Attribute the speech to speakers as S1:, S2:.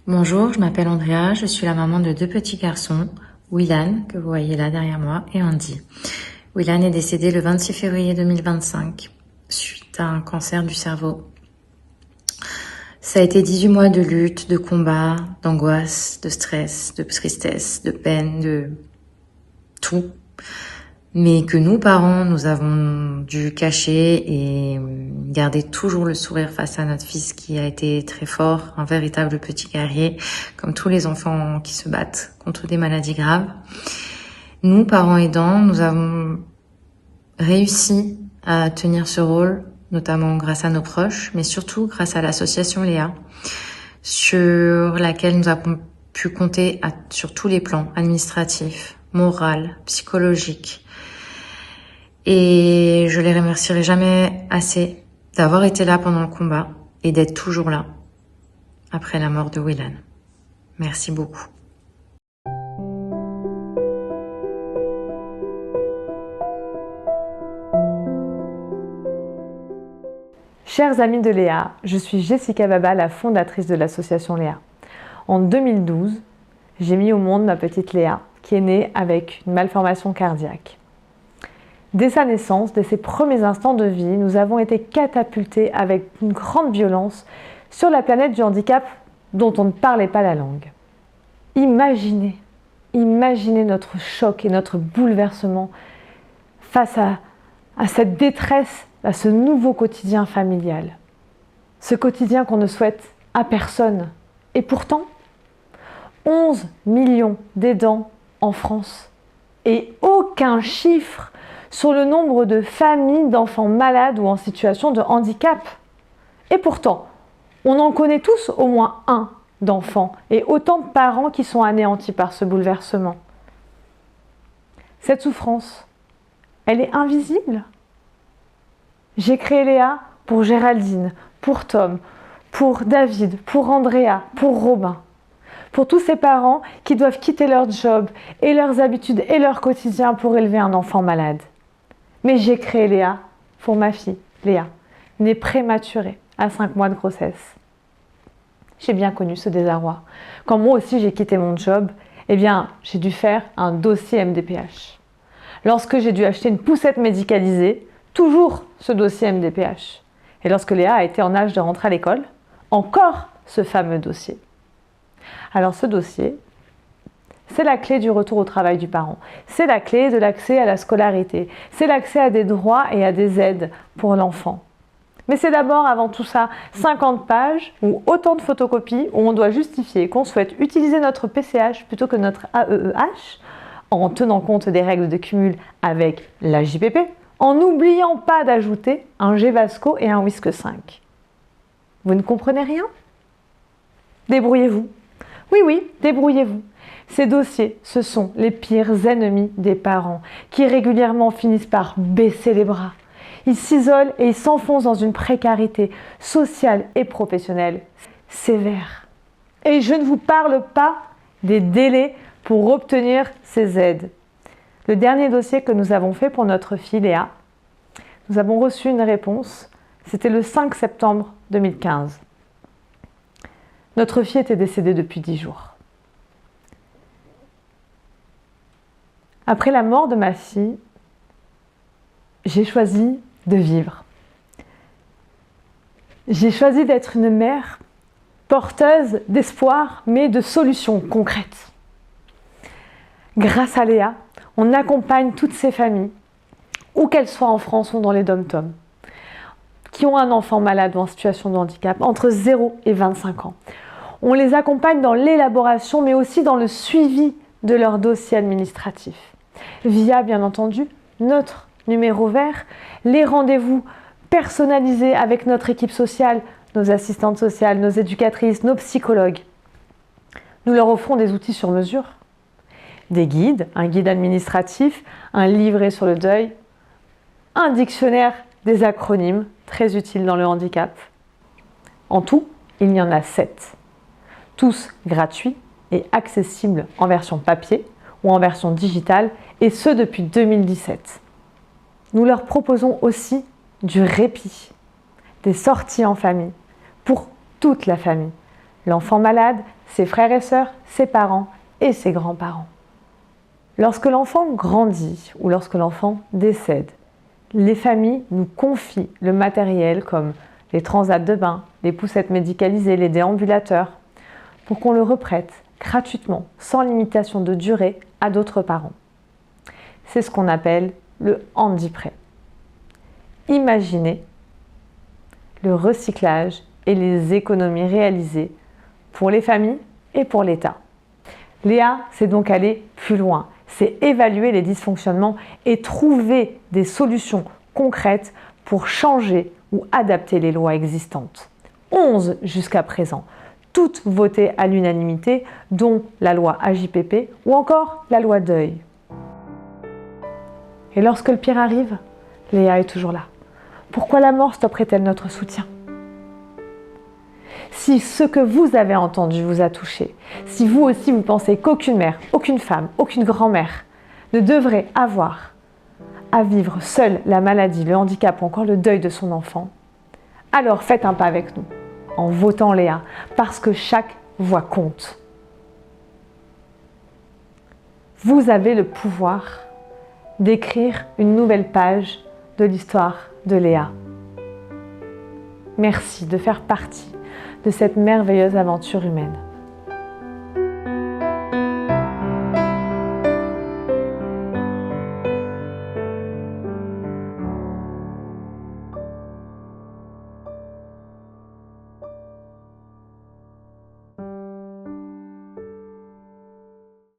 S1: Bonjour, je m'appelle Andrea, je suis la maman de deux petits garçons, Willan, que vous voyez là derrière moi, et Andy. Willan est décédé le 26 février 2025 suite à un cancer du cerveau. Ça a été 18 mois de lutte, de combat, d'angoisse, de stress, de tristesse, de peine, de tout. Mais que nous, parents, nous avons dû cacher et garder toujours le sourire face à notre fils qui a été très fort, un véritable petit guerrier, comme tous les enfants qui se battent contre des maladies graves. Nous, parents aidants, nous avons réussi à tenir ce rôle, notamment grâce à nos proches, mais surtout grâce à l'association Léa, sur laquelle nous avons pu compter sur tous les plans administratifs, moral, psychologique. Et je les remercierai jamais assez d'avoir été là pendant le combat et d'être toujours là après la mort de Willan. Merci beaucoup.
S2: Chers amis de Léa, je suis Jessica Baba, la fondatrice de l'association Léa. En 2012, j'ai mis au monde ma petite Léa, qui est née avec une malformation cardiaque. Dès sa naissance, dès ses premiers instants de vie, nous avons été catapultés avec une grande violence sur la planète du handicap dont on ne parlait pas la langue. Imaginez notre choc et notre bouleversement face à cette détresse, à ce nouveau quotidien familial. Ce quotidien qu'on ne souhaite à personne. Et pourtant, 11 millions d'aidants en France et aucun chiffre sur le nombre de familles d'enfants malades ou en situation de handicap. Et pourtant, on en connaît tous au moins un d'enfants et autant de parents qui sont anéantis par ce bouleversement. Cette souffrance, elle est invisible. J'ai créé Léa pour Géraldine, pour Tom, pour David, pour Andrea, pour Robin. Pour tous ces parents qui doivent quitter leur job et leurs habitudes et leur quotidien pour élever un enfant malade. Mais j'ai créé Léa pour ma fille, Léa, née prématurée à 5 mois de grossesse. J'ai bien connu ce désarroi. Quand moi aussi j'ai quitté mon job, j'ai dû faire un dossier MDPH. Lorsque j'ai dû acheter une poussette médicalisée, toujours ce dossier MDPH. Et lorsque Léa a été en âge de rentrer à l'école, encore ce fameux dossier. Alors ce dossier, c'est la clé du retour au travail du parent. C'est la clé de l'accès à la scolarité. C'est l'accès à des droits et à des aides pour l'enfant. Mais c'est d'abord, avant tout ça, 50 pages ou autant de photocopies où on doit justifier qu'on souhaite utiliser notre PCH plutôt que notre AEEH en tenant compte des règles de cumul avec la JPP, en n'oubliant pas d'ajouter un GVASCO et un WISC 5. Vous ne comprenez rien? Débrouillez-vous. Oui, débrouillez-vous. Ces dossiers, ce sont les pires ennemis des parents qui régulièrement finissent par baisser les bras. Ils s'isolent et ils s'enfoncent dans une précarité sociale et professionnelle sévère. Et je ne vous parle pas des délais pour obtenir ces aides. Le dernier dossier que nous avons fait pour notre fille Léa, nous avons reçu une réponse, c'était le 5 septembre 2015. Notre fille était décédée depuis 10 jours. Après la mort de ma fille, j'ai choisi de vivre. J'ai choisi d'être une mère porteuse d'espoir, mais de solutions concrètes. Grâce à Léa, on accompagne toutes ces familles, où qu'elles soient en France ou dans les dom-toms, qui ont un enfant malade ou en situation de handicap, entre 0 et 25 ans. On les accompagne dans l'élaboration, mais aussi dans le suivi de leur dossier administratif, via, bien entendu, notre numéro vert, les rendez-vous personnalisés avec notre équipe sociale, nos assistantes sociales, nos éducatrices, nos psychologues. Nous leur offrons des outils sur mesure, des guides, un guide administratif, un livret sur le deuil, un dictionnaire des acronymes, très utile dans le handicap. En tout, il y en a 7. Tous gratuits et accessibles en version papier ou en version digitale, et ce depuis 2017. Nous leur proposons aussi du répit, des sorties en famille, pour toute la famille, l'enfant malade, ses frères et sœurs, ses parents et ses grands-parents. Lorsque l'enfant grandit ou lorsque l'enfant décède, les familles nous confient le matériel comme les transats de bain, les poussettes médicalisées, les déambulateurs, pour qu'on le reprête gratuitement, sans limitation de durée, à d'autres parents. C'est ce qu'on appelle le handiprêt. Imaginez le recyclage et les économies réalisées pour les familles et pour l'État. Léa, c'est donc aller plus loin, c'est évaluer les dysfonctionnements et trouver des solutions concrètes pour changer ou adapter les lois existantes. 11 jusqu'à présent, toutes votées à l'unanimité, dont la loi AJPP ou encore la loi Deuil. Et lorsque le pire arrive, Léa est toujours là. Pourquoi la mort stopperait-elle notre soutien ? Si ce que vous avez entendu vous a touché, si vous aussi vous pensez qu'aucune mère, aucune femme, aucune grand-mère ne devrait avoir à vivre seule la maladie, le handicap ou encore le deuil de son enfant, alors faites un pas avec nous en votant Léa, parce que chaque voix compte. Vous avez le pouvoir d'écrire une nouvelle page de l'histoire de Léa. Merci de faire partie de cette merveilleuse aventure humaine.